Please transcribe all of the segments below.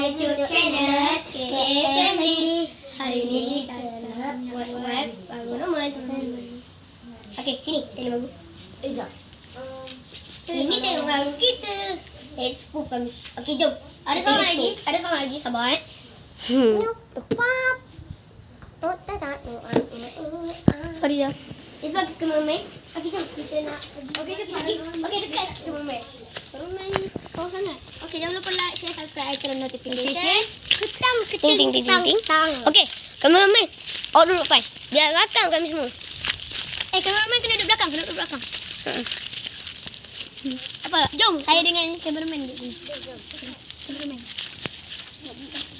YouTube channel KA Family. Hari ini kita nak buat bangunan. Okey, sini tengok babu. Jom. Ini tengok babu kita. Let's go kami. Okey, jom. Ada seorang lagi. Sabar. Sorry ya. It's bagi ke mermaid. Okey, jom kita nak. Okey, jom kita pergi. Okey, dekat ke mermaid. Mermaid kau sangat. Okey, jangan lupa like, share, subscribe, turn notification. Ketam ketang. Okey, kameraman. Awak duduk depan. Biar rakam kami semua. Kameraman kena duduk belakang. Apa? Jom, saya dengan kameraman duduk sini. Kameraman.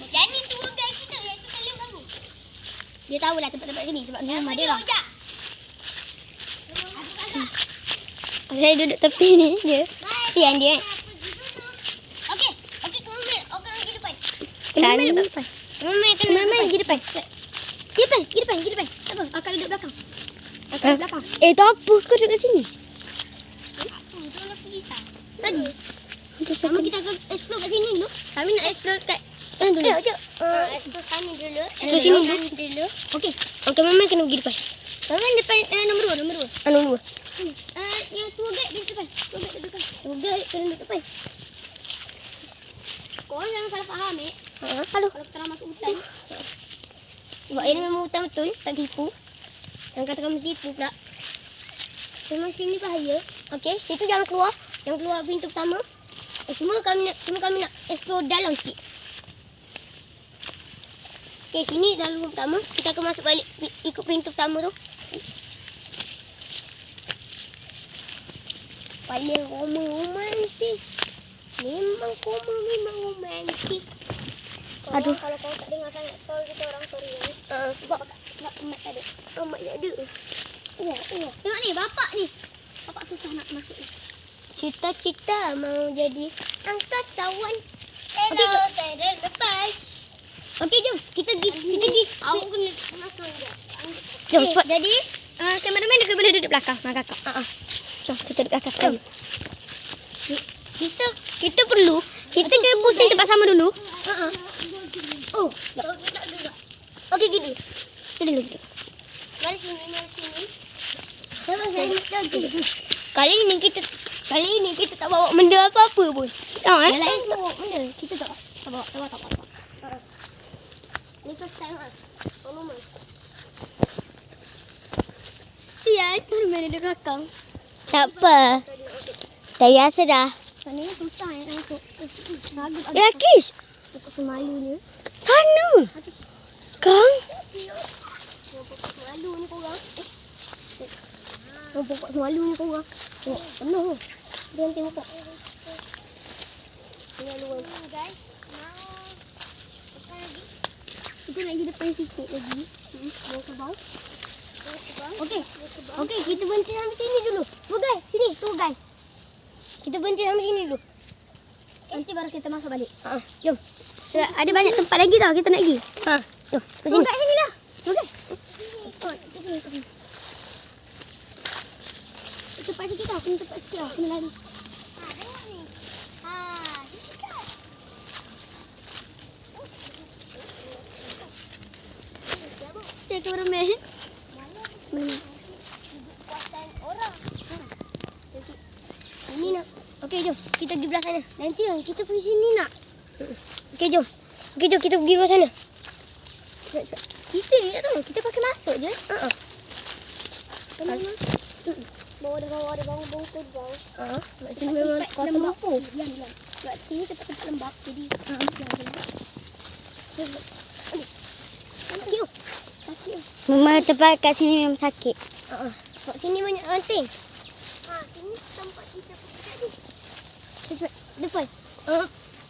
Jadi tua guys kita yang tu film kami. Dia tahulah tempat-tempat sini sebab dia rumah dia lah. Saya duduk tepi ni je. Sian dia kan. Okey, kameraman. Awak kena pergi depan. Kameraman duduk depan. Kameraman pergi depan. Pergi depan. Tak apa, akak duduk belakang. Tak apa kau duduk kat sini. Tolong pergi tak? Tadi. Sama kita akan explore kat sini dulu. Kami nak explore kat sana dulu. Explore sana dulu. Explore sini dulu. Okey. Kameraman kena pergi depan. Kameraman depan nombor 2. Nombor 2. Yang tua guide di depan. Tua guide kena duduk depan. Korang jangan salah faham Halo. Kalau kita nak masuk hutan. Sebab ini memang hutan betul. Tak tipu. Yang kata kamu tipu pula. Memang sini bahaya. Okey. Situ jangan keluar. Yang keluar pintu pertama. Cuma kami nak explore dalam sikit. Okey. Sini dalam rumah pertama. Kita akan masuk balik. Ikut pintu pertama tu. Paling romantis. Memang romantis. Aduh. Kalau kau tak dengar sangat soal kita orang sorry ni. Sebab emak tak ada. Emak tak ada. Tengok ni bapak ni. Bapak susah nak masuk ni. Cita-cita mau jadi angkasawan. Hello, saya dah lepas. Okey, jom. Kita pergi. Awak kena masuk je. Jom, cepat. Jadi, kameraman dia boleh duduk belakang. Kakak. Jom, kita duduk belakang sekali. Kita perlu. Kita kena pusing tempat sama dulu. Oh, okey, gini. Kita dulu. Mari sini. Kali ini kita tak bawa benda apa-apa pun. Yang lain semua bawa benda. Kita tak bawa. Ni first time Mama. Sian, kameraman di belakang. Tak apa. Dah biasa dah. Sana ni susah nak masuk. Ya, Kish. Pokok semalunya. Sana. Kang. Semalu ni korang. Pokok semalu ni korang. Penuh. Jangan tengok pokok. Tinggal luar. Guys, mau lagi. Kita nak pergi depan sikit lagi. Bawa ke bawah. Okey, kita berhenti sampai sini dulu. Tu guys, sini. Tu guys. Kita berhenti sampai sini dulu. Nanti baru kita masuk balik. Jom. Sebab ada banyak tempat lagi tau kita nak pergi. Jom. Ke sini. Kat sini lah. Okey. Ke sini. Cepat sikit tau. Kena cepat sikit tau. Kena lari. Tengok ni. Sini kan. Saya kameraman. Kuasaan orang. Ini nak. Okey, jom. Kita pergi belah sana. Nanti kita pergi sini nak. Okey, jom. Kita pergi belah sana. Kita ni tak tahu. Kita pakai masuk je. Bawa ada bawang terbang. Sebab sini memang kawasan lembap. Sebab sini tempat lembap. Jadi, Mama tempat kat sini memang sakit. Sebab sini banyak ranting. Sini tempat kita pergi tadi. Depan.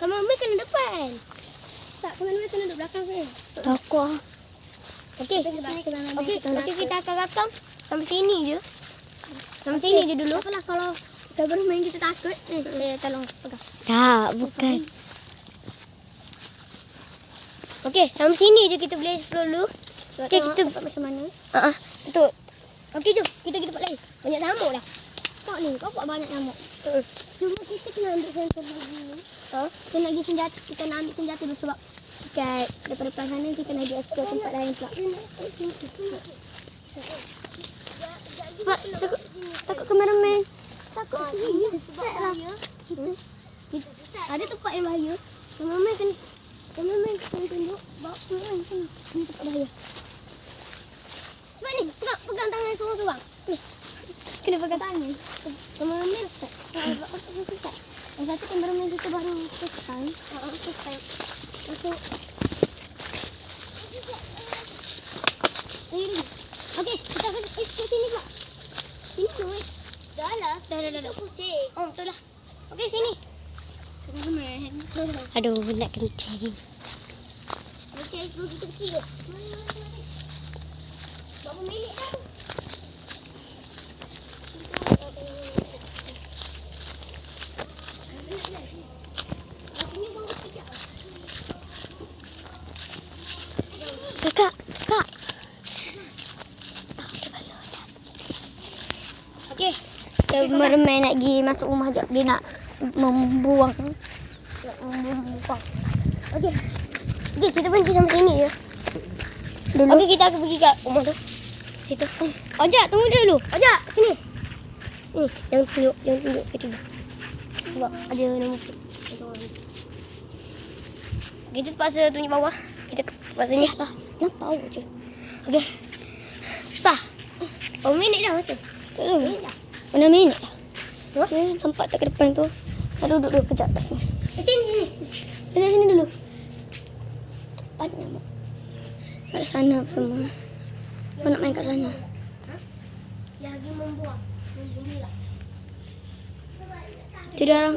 Kameraman kena depan. Tak, kameraman kena duduk belakang saya. Takut. Okey, kita akan rakam sampai sini je. Sampai sini je dulu. Apalah kalau kameraman kita takut. Saya tolong pegang. Tak, bukan. Okey, sampai sini je kita boleh explore dulu. Okey, kita tempat macam mana? Betul. Okey, jom. Kita pergi tempat lain. Banyak nyamuk lah. Kau ni, kau buat banyak nyamuk. Cuma kita kena ambil sensor dulu. Kita nak pergi senjata. Kita nak ambil senjata dulu sebab dekat daripada depan sana kita nak pergi explore tempat lain pula. Sebab takut kameraman. Takut sini. Sesat lah. Ada tempat yang bahaya. Kameraman kena tunjuk. Bawa kameraman sini. Ini tempat bahaya. Sebab ni, pegang tangan seorang-seorang. Ni. Kena pegang tangan. Kameraman sesat. Sebab aku sesat. Yang satu kameraman kita baru selesai. Selesai. Masuk. Okey, kita akan ke sini pula. Sini tu Dah lah. Dah. Pusing. Oh, betul lah. Okey, sini. Aduh, nak kencing. Okey, explore kita kecil. Berapa minit dah? Kakak. Okey. Mermaid nak pergi masuk rumah jap. Dia nak membuang. Okey. Okey, kita berhenti sampai sini je. Dulu. Okey, kita akan pergi kat rumah tu. Situ. Ojak, tunggu dia dulu. Ojak, sini. Sini. Jangan tunjuk kita. Sebab ada nama tu. Kita terpaksa tunjuk bawah. Kita terpaksa ni lah. Nampak je. Okey. Susah. Oh, minit dah masa. Tak tahu. Minit dah. Mana minit dah? Okay, nampak tak ke depan tu? Nak duduk dulu kejap kat sini. Sini. Duduk sini dulu. Banyak mak. Kat sana semua. Kau nak main kat sana? Dia lagi membuang. Membuang. Tu dia orang.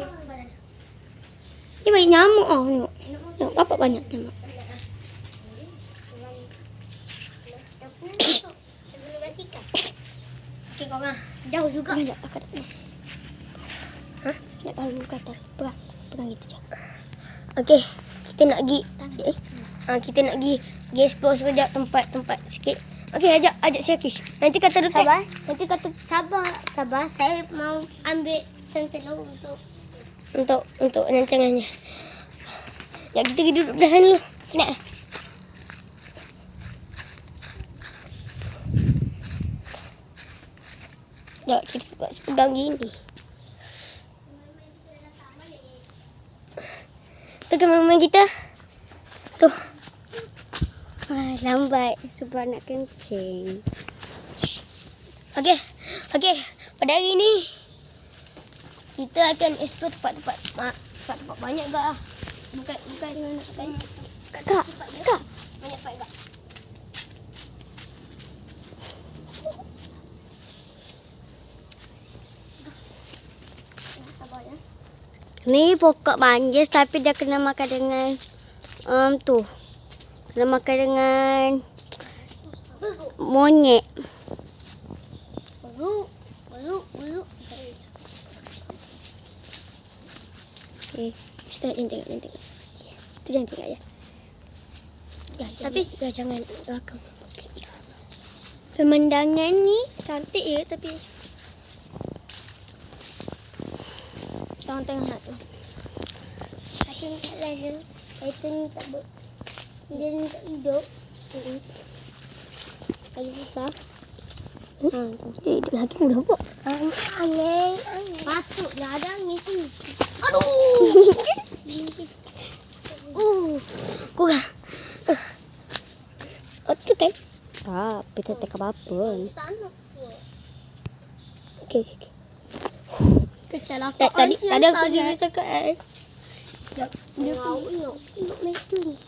Ni banyak nyamuk oh, tengok. Tengok bapak banyak nyamuk. Okey, kau ngah. Jauh juga. Sekejap, akak tak boleh. Nak tahu kata. Pegang gitu je. Okey, kita nak pergi. Kita nak pergi explore sekejap tempat sikit. Okey, ajak si Akish. Nanti kata dekat. Sabar. Nanti kata sabar. Saya mau ambil sentelo untuk rancangannya. Ya, kita pergi duduk dah dulu. Nak. Jom, kita buat pegang gini. Tu kameraman kita. Tu. Lambat sebab nak kencing. Okey. Pada hari ni kita akan explore tempat-tempat banyak gak lah. Bukan nak kan. Kakak. Banyak tempat gak. Sabar ya. Ni pokok manggis tapi dia kena makan dengan tu. Kena makan dengan monyet. Buruk. Okay. Jangan tengok. Itu jangan tengok ya. Tapi jangan belakang. Pemandangan ni cantik ya tapi tengah tu. Saya ni tak lagi. Saya ni tak ber. Dia ni tak hidup. Lagi susah. Dia lagi mudah buat. Angin. Patutlah ada angin sini. Aduh. Kurang. Tu kan? Tak, kita tak apa-apa. Okey. Kecelakaan. Tadi aku cakap Dia nak mereka ni.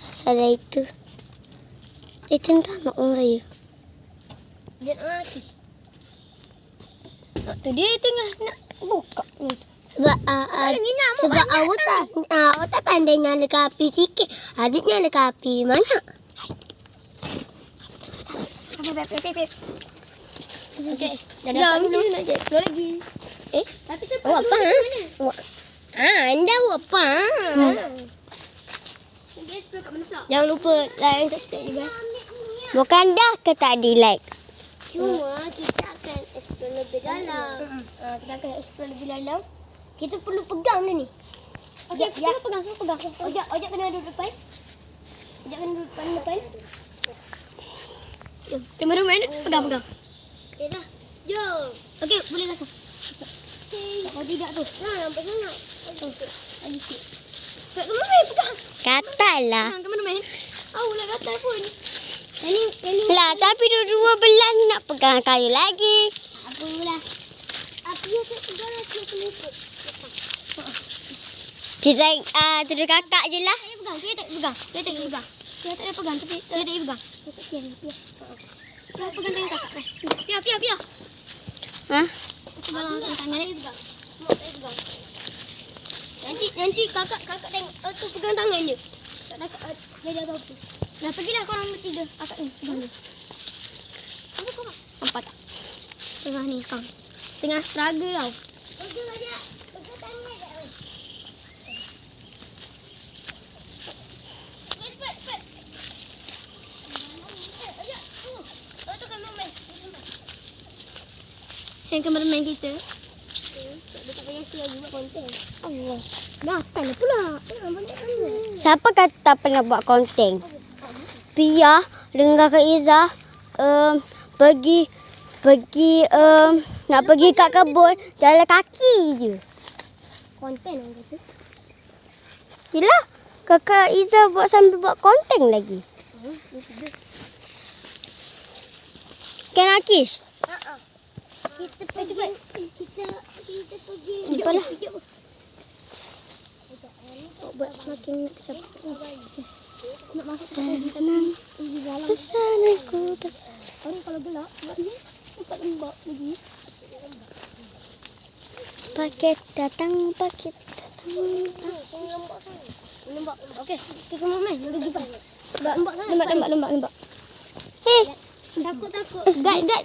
salah itu. Dia cinta mak orang saya. Dia nak mati. Tu dia tengah nak buka ni. Sebab Sebab awak tak pandai nyala api sikit. Adik nyala api mana? Okey. Dah Jom, dapat dulu. nak explore lagi. Tapi tu Awak apa? anda apa? Jangan lupa like dan subscribe juga. Bukan dah ke tadi like? Cuma kita akan explore lebih dalam. Kita akan explore lebih dalam. Kita perlu pegang dia ni. Semua pegang. Ojak kena duduk depan. Kameraman pegang. Okey dah. Jom. Okey, boleh gasak. Oh tidak tu. Nampak sangat. Lagi sikit. Kameraman pegang. Katalah. Kameraman. Lah gatal pun. Yang ni. Lah, tapi dua-dua belah ni nak pegang kayu lagi. Apalah. Apa yang saya pegang aku kena ikut. Kita tuduh kakak je lah. Saya pegang. Saya tak pegang. Saya tak ada pegang tapi saya tak pegang. Saya pegang tangan kakak. Pia. Hah? Aku balang tangan dia pegang. Mak saya pegang. Nanti kakak tengok tu pegang tangan je. Kakak dia tahu apa. Dah pergilah korang bertiga. Kakak ni pegang dia. Nampak tak? Tengah ni sekarang. Tengah struggle tau. Pegang aja. Pegang tangan kat tau. Cepat. Ajak. Tu kameraman. Saya kameraman kita. Dia tak payah siap buat konten. Allah. Gatal lah pula. Banyak kamera. Siapa kata tak pernah buat konten? Pia dengan Kak Izzah pergi nak pergi kat kebun jalan kaki je. Konten orang kata. Yelah, Kakak Izzah sambil buat konten lagi. Kan Akish? Kita pergi. Kita pergi. Jumpalah. Buat makin kesabaran. Nak masuk Tenang. Pesan aku pesan. Orang kalau gelap, buat lembab lagi. Paket datang. Lembab. Okey, kita main. Nak pergi pas. Lembab. Hei, Takut. guide.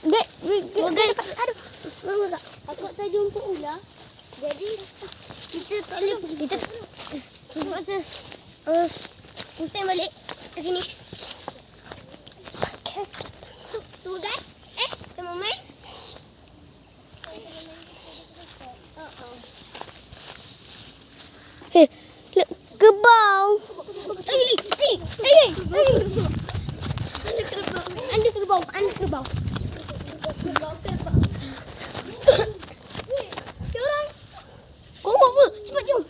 Aduh. Mama tak. Takut tak jumpa ular. Jadi kita tak boleh kita terpaksa pusing balik ke sini. Tu guys. Kita main. hei, kebau. Anda kerbau. Orang. Kau cepat jom.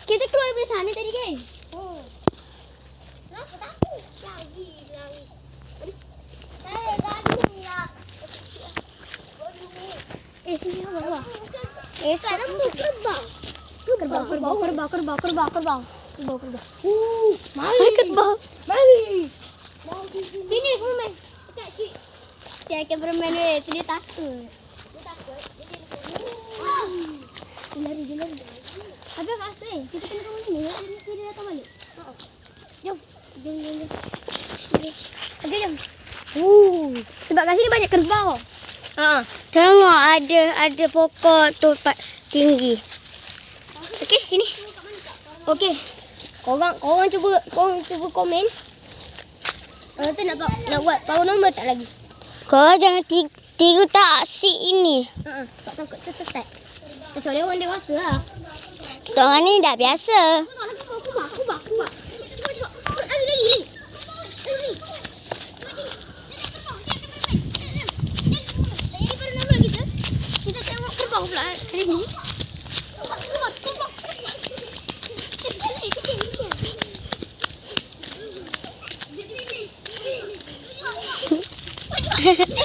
Kita keluar dari sana tadi kan? Kenapa takut? Lagi. Saya tadi lah. Sini bawah. Sekarang tu kerbau. Kerbau. Mari kerbau. Sini kamu main. Saya akan bermain dia takut. Dia lari. Tapi fast kita kena kamu sini. Dia datang balik. Jom. Okey, jom. Sebab kat sini banyak kerbau. Tengok ada pokok tu tinggi. Okey, sini. Okey. Korang cuba komen. Kalau tu nak buat power number tak lagi? Kau jangan tiru tak aksi ini. Tak takut tersesat. Kecuali orang dewasa lah. Kita orang ni dah biasa. Kubah. Lagi. Kita tengok kerbau pula hari ni. Lagi.